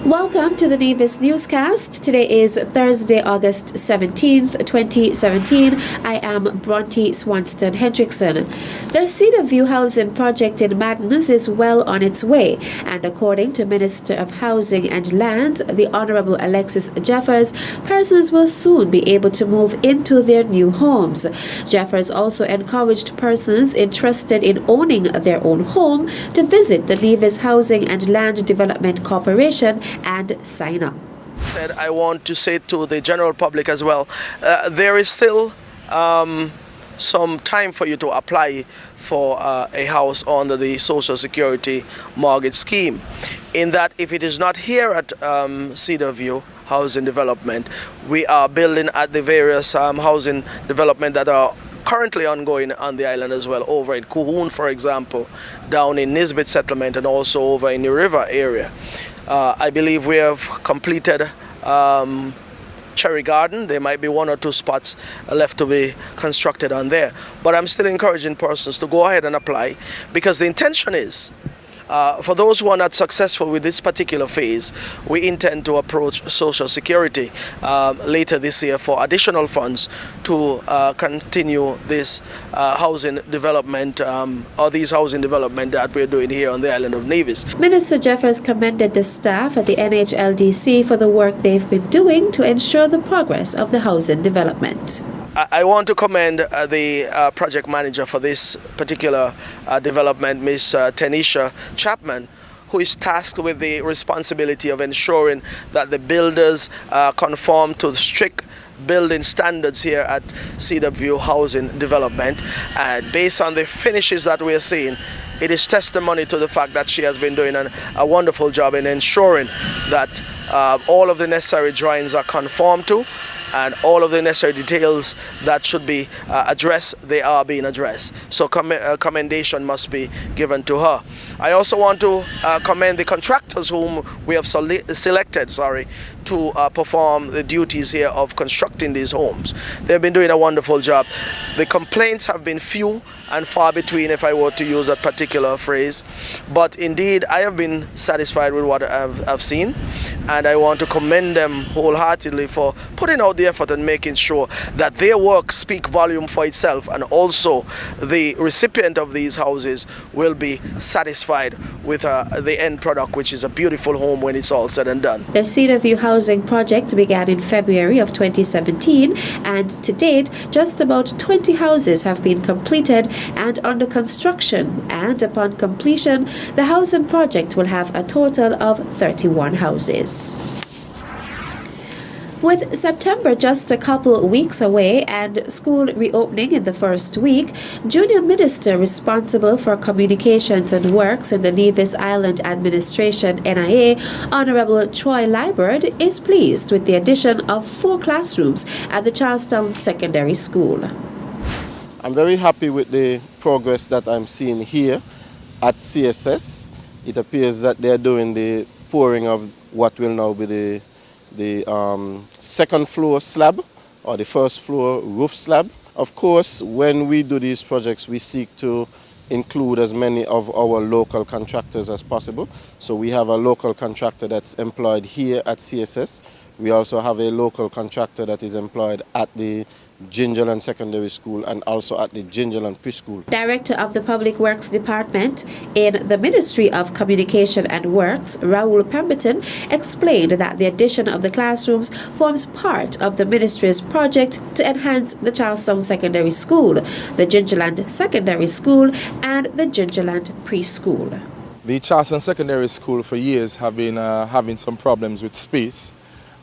Welcome to the Nevis Newscast. Today is Thursday, August 17th, 2017. I am Bronte Swanston Hendrickson. The Cedar View housing project in Madness is well on its way, and according to Minister of Housing and Land, the Honorable Alexis Jeffers, persons will soon be able to move into their new homes. Jeffers also encouraged persons interested in owning their own home to visit the Nevis Housing and Land Development Corporation and sign up. I want to say to the general public as well, there is still some time for you to apply for a house under the Social Security mortgage scheme. In that, if it is not here at Cedar View Housing Development, we are building at the various housing development that are currently ongoing on the island as well, over in Kuhun, for example, down in Nisbet Settlement, and also over in the river area. I believe we have completed Cherry Garden. There might be one or two spots left to be constructed on there. But I'm still encouraging persons to go ahead and apply, because the intention is, for those who are not successful with this particular phase, we intend to approach Social Security later this year for additional funds to continue this housing development or these housing development that we're doing here on the island of Nevis. Minister Jeffers commended the staff at the NHLDC for the work they've been doing to ensure the progress of the housing development. I want to commend the project manager for this particular development, Ms. Tanisha Chapman, who is tasked with the responsibility of ensuring that the builders conform to strict building standards here at Cedar View Housing Development. And based on the finishes that we are seeing, it is testimony to the fact that she has been doing a wonderful job in ensuring that all of the necessary drawings are conformed to, and all of the necessary details that should be addressed, they are being addressed. So commendation must be given to her. I also want to commend the contractors whom we have selected to perform the duties here of constructing these homes. They've been doing a wonderful job. The complaints have been few and far between, if I were to use that particular phrase. But indeed, I have been satisfied with what I've seen, and I want to commend them wholeheartedly for putting out the effort and making sure that their work speak volume for itself, and also the recipient of these houses will be satisfied with the end product, which is a beautiful home when it's all said and done. The Cedar View housing project began in February of 2017, and to date, just about 20 houses have been completed and under construction, and upon completion, the housing project will have a total of 31 houses. With September just a couple weeks away and school reopening in the first week, Junior Minister responsible for Communications and Works in the Nevis Island Administration NIA, Honorable Troy Liburd, is pleased with the addition of 4 classrooms at the Charlestown Secondary School. I'm very happy with the progress that I'm seeing here at CSS. It appears that they're doing the pouring of what will now be the second floor slab, or the first floor roof slab. Of course, when we do these projects, we seek to include as many of our local contractors as possible. So we have a local contractor that's employed here at CSS. We also have a local contractor that is employed at the Gingerland Secondary School and also at the Gingerland Preschool. Director of the Public Works Department in the Ministry of Communication and Works, Raoul Pemberton, explained that the addition of the classrooms forms part of the ministry's project to enhance the Charlestown Secondary School, the Gingerland Secondary School, and the Gingerland Preschool. The Charlestown Secondary School for years have been having some problems with space,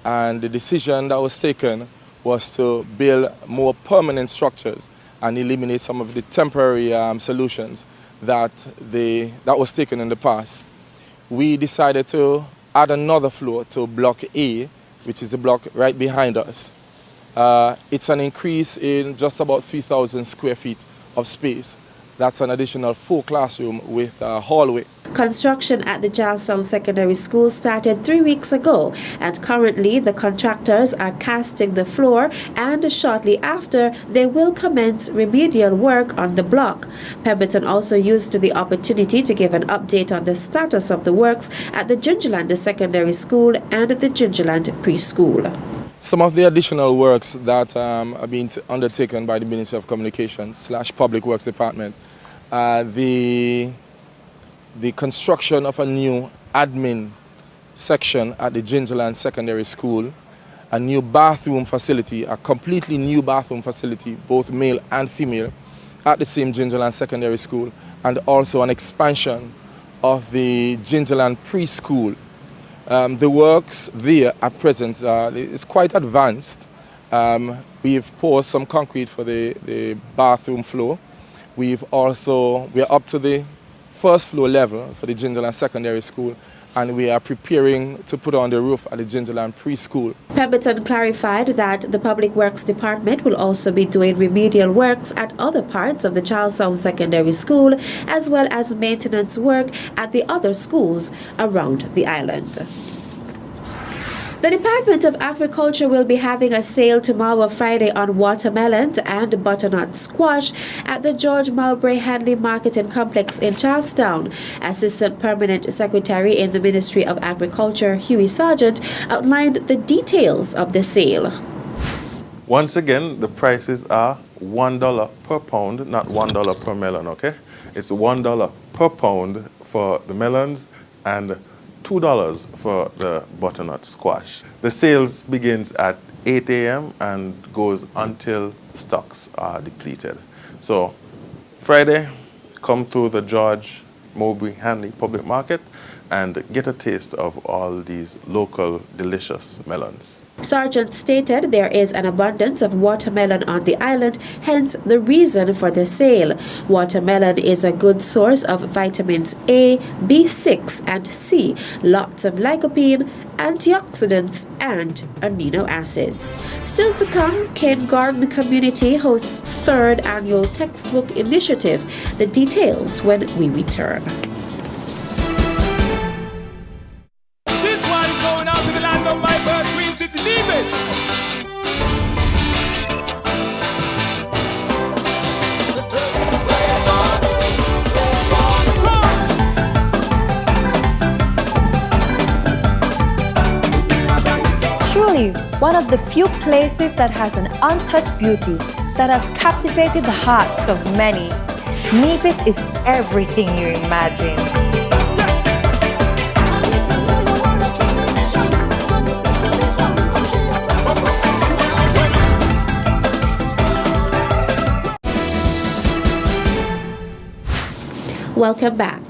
and the decision that was taken was to build more permanent structures and eliminate some of the temporary solutions that was taken in the past. We decided to add another floor to Block A, which is the block right behind us. It's an increase in just about 3,000 square feet of space. That's an additional 4 classrooms with a hallway. Construction at the Charlestown Secondary School started 3 weeks ago, and currently the contractors are casting the floor, and shortly after they will commence remedial work on the block. Pemberton also used the opportunity to give an update on the status of the works at the Gingerland Secondary School and the Gingerland Preschool. Some of the additional works that are being undertaken by the Ministry of Communications / Public Works Department, the construction of a new admin section at the Gingerland Secondary School, a new bathroom facility, a completely new bathroom facility, both male and female, at the same Gingerland Secondary School, and also an expansion of the Gingerland Preschool. The works there at present is quite advanced. We've poured some concrete for the bathroom floor. We are up to the first floor level for the Gingerland Secondary School, and we are preparing to put on the roof at the Gingerland Preschool. Pemberton clarified that the Public Works Department will also be doing remedial works at other parts of the Charlestown Secondary School, as well as maintenance work at the other schools around the island. The Department of Agriculture will be having a sale tomorrow, Friday, on watermelons and butternut squash at the George Mowbray Hanley Market and Complex in Charlestown. Assistant Permanent Secretary in the Ministry of Agriculture, Hughie Sargent, outlined the details of the sale. Once again, the prices are $1 per pound, not $1 per melon, okay? It's $1 per pound for the melons and $2 for the butternut squash. The sales begins at 8 a.m. and goes until stocks are depleted. So Friday, come to the George Mowbray Hanley Public Market and get a taste of all these local delicious melons. Sargent stated there is an abundance of watermelon on the island, hence the reason for the sale. Watermelon is a good source of vitamins A, B6, and C, lots of lycopene, antioxidants, and amino acids. Still to come, Ken Garden Community hosts 3rd annual textbook initiative. The details when we return. This one is going out to the land of my birth, Queen City, Nevis. Truly, one of the few places that has an untouched beauty that has captivated the hearts of many. Nevis is everything you imagine. Welcome back.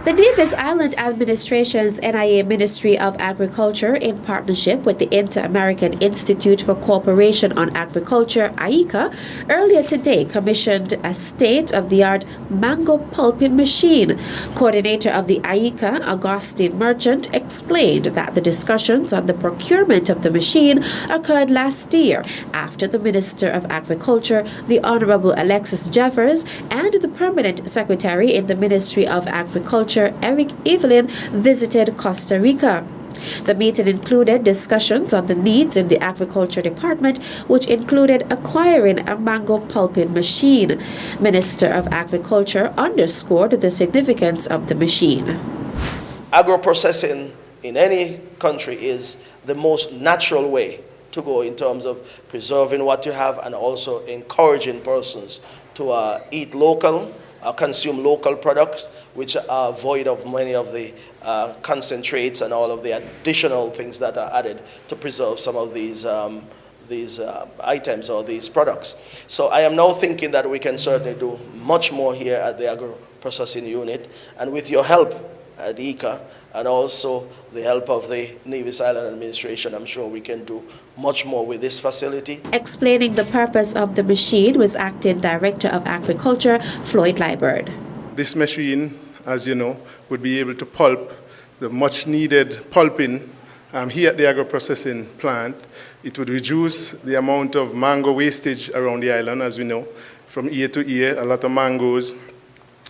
The Nevis Island Administration's NIA Ministry of Agriculture, in partnership with the Inter-American Institute for Cooperation on Agriculture, IICA, earlier today commissioned a state-of-the-art mango pulping machine. Coordinator of the IICA, Augustine Merchant, explained that the discussions on the procurement of the machine occurred last year after the Minister of Agriculture, the Honorable Alexis Jeffers, and the Permanent Secretary in the Ministry of Agriculture, Eric Evelyn, visited Costa Rica. The meeting included discussions on the needs in the Agriculture Department, which included acquiring a mango pulping machine. Minister of Agriculture underscored the significance of the machine. Agro-processing in any country is the most natural way to go in terms of preserving what you have and also encouraging persons to eat local, consume local products, which are void of many of the concentrates and all of the additional things that are added to preserve some of these items or these products. So I am now thinking that we can certainly do much more here at the agro-processing unit, and with your help at ICA and also the help of the Nevis Island Administration, I'm sure we can do much more with this facility. Explaining the purpose of the machine was Acting Director of Agriculture, Floyd Liebert. This machine, as you know, would be able to pulp the much needed pulping here at the agro-processing plant. It would reduce the amount of mango wastage around the island, as we know, from year to year. A lot of mangoes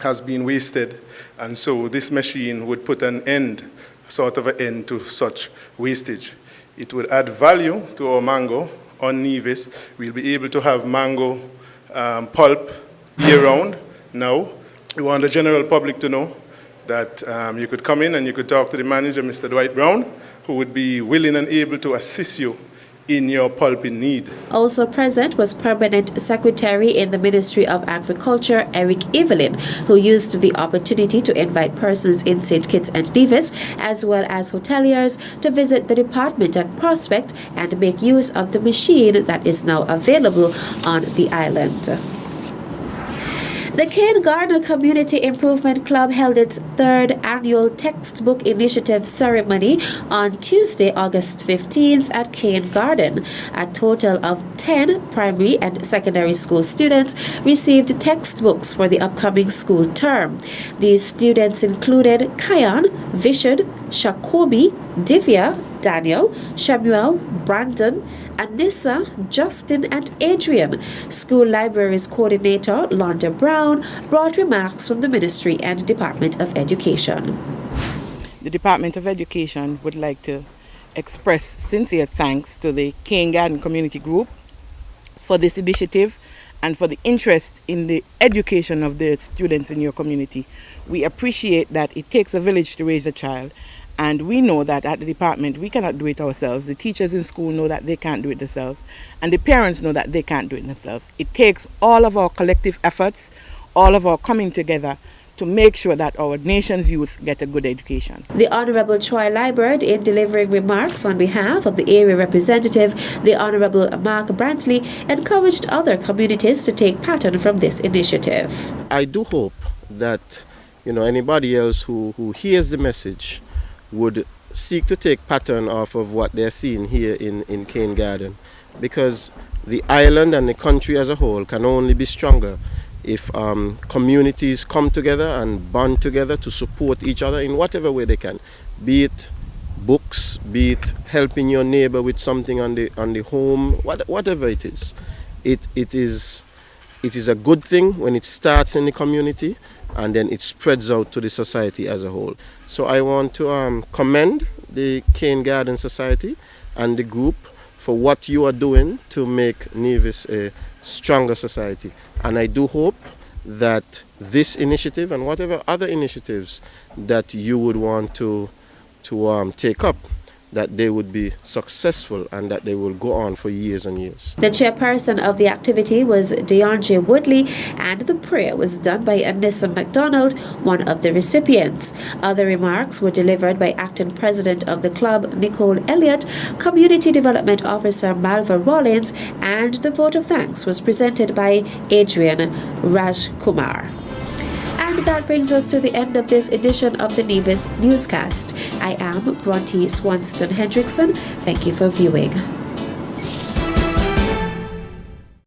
has been wasted, and so this machine would put an end, sort of an end to such wastage. It would add value to our mango on Nevis. We'll be able to have mango pulp year-round now. We want the general public to know that you could come in and you could talk to the manager, Mr. Dwight Brown, who would be willing and able to assist you in your pulping need. Also present was Permanent Secretary in the Ministry of Agriculture, Eric Evelyn, who used the opportunity to invite persons in St. Kitts and Nevis, as well as hoteliers, to visit the department at Prospect and make use of the machine that is now available on the island. The Cane Garden Community Improvement Club held its third annual textbook initiative ceremony on Tuesday, August 15th at Cane Garden. A total of 10 primary and secondary school students received textbooks for the upcoming school term. These students included Kayan, Vishad, Shakobi, Divya, Daniel, Shamuel, Brandon, Anissa, Justin, and Adrian. School Libraries Coordinator Londa Brown brought remarks from the Ministry and Department of Education. The Department of Education would like to express sincere thanks to the Cane Garden Community Group for this initiative and for the interest in the education of the students in your community. We appreciate that it takes a village to raise a child. And we know that at the department, we cannot do it ourselves. The teachers in school know that they can't do it themselves. And the parents know that they can't do it themselves. It takes all of our collective efforts, all of our coming together to make sure that our nation's youth get a good education. The Honorable Troy Liburd, in delivering remarks on behalf of the area representative, the Honorable Mark Brantley, encouraged other communities to take pattern from this initiative. I do hope that anybody else who hears the message would seek to take pattern off of what they're seeing here in Cane Garden, because the island and the country as a whole can only be stronger if communities come together and band together to support each other in whatever way they can, be it books, be it helping your neighbor with something on the home, whatever it is. It is a good thing when it starts in the community and then it spreads out to the society as a whole. So I want to commend the Cane Garden Society and the group for what you are doing to make Nevis a stronger society. And I do hope that this initiative and whatever other initiatives that you would want to take up, that they would be successful and that they will go on for years and years. The chairperson of the activity was Deonje Woodley, and the prayer was done by Anissa MacDonald, one of the recipients. Other remarks were delivered by acting president of the club, Nicole Elliott, community development officer Malva Rollins, and the vote of thanks was presented by Adrian Rajkumar. And that brings us to the end of this edition of the Nevis Newscast. I am Bronte Swanston Hendrickson. Thank you for viewing.